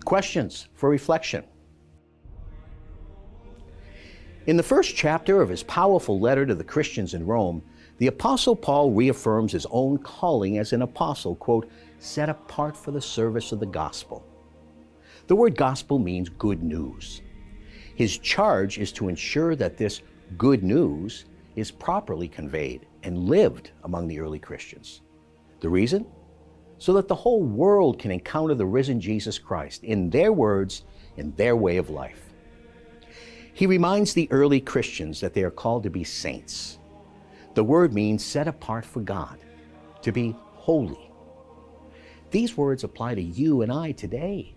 Questions for reflection. In the first chapter of his powerful letter to the Christians in Rome, the Apostle Paul reaffirms his own calling as an apostle, quote, set apart for the service of the gospel. The word gospel means good news. His charge is to ensure that this good news is properly conveyed and lived among the early Christians. The reason? So that the whole world can encounter the risen Jesus Christ in their words, in their way of life. He reminds the early Christians that they are called to be saints. The word means set apart for God, to be holy. These words apply to you and I today.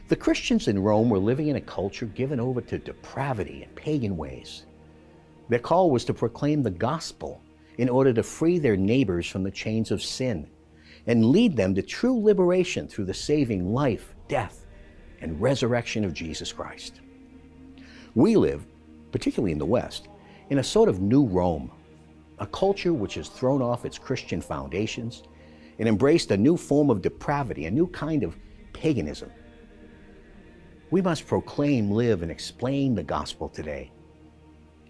The Christians in Rome were living in a culture given over to depravity and pagan ways. Their call was to proclaim the gospel in order to free their neighbors from the chains of sin and lead them to true liberation through the saving life, death, and resurrection of Jesus Christ. We live, particularly in the West, in a sort of new Rome, a culture which has thrown off its Christian foundations and embraced a new form of depravity, a new kind of paganism. We must proclaim, live, and explain the gospel today.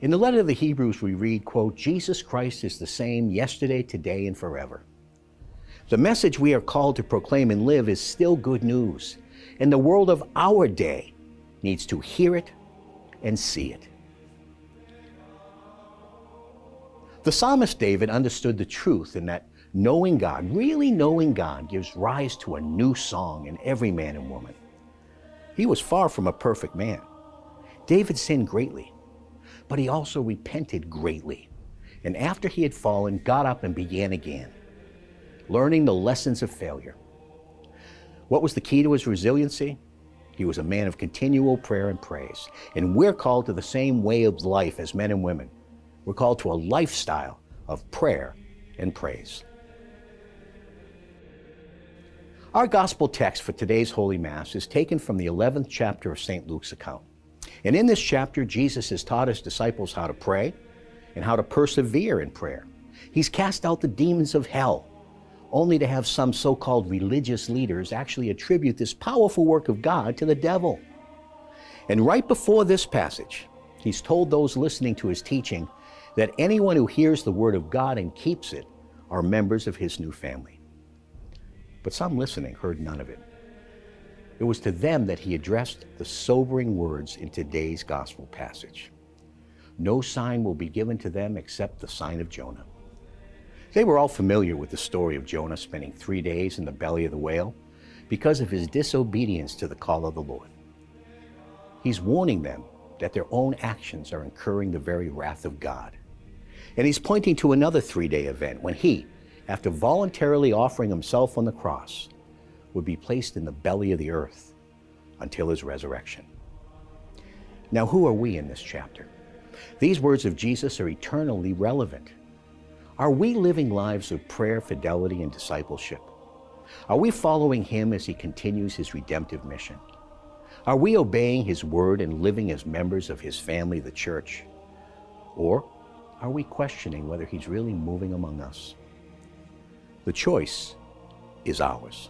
In the letter to the Hebrews, we read, quote, Jesus Christ is the same yesterday, today, and forever. The message we are called to proclaim and live is still good news, and the world of our day needs to hear it and see it. The psalmist David understood the truth in that knowing God, really knowing God, gives rise to a new song in every man and woman. He was far from a perfect man. David sinned greatly, but he also repented greatly. And after he had fallen, got up and began again, learning the lessons of failure. What was the key to his resiliency? He was a man of continual prayer and praise. And we're called to the same way of life as men and women. We're called to a lifestyle of prayer and praise. Our gospel text for today's Holy Mass is taken from the 11th chapter of St. Luke's account. And in this chapter, Jesus has taught his disciples how to pray and how to persevere in prayer. He's cast out the demons of hell, only to have some so-called religious leaders actually attribute this powerful work of God to the devil. And right before this passage, he's told those listening to his teaching that anyone who hears the word of God and keeps it are members of his new family. But some listening heard none of it. It was to them that he addressed the sobering words in today's gospel passage. No sign will be given to them except the sign of Jonah. They were all familiar with the story of Jonah spending 3 days in the belly of the whale because of his disobedience to the call of the Lord. He's warning them that their own actions are incurring the very wrath of God. And he's pointing to another 3-day event when he, after voluntarily offering himself on the cross, would be placed in the belly of the earth until his resurrection. Now, who are we in this chapter? These words of Jesus are eternally relevant. Are we living lives of prayer, fidelity, and discipleship? Are we following him as he continues his redemptive mission? Are we obeying his word and living as members of his family, the church? Or are we questioning whether he's really moving among us? The choice is ours.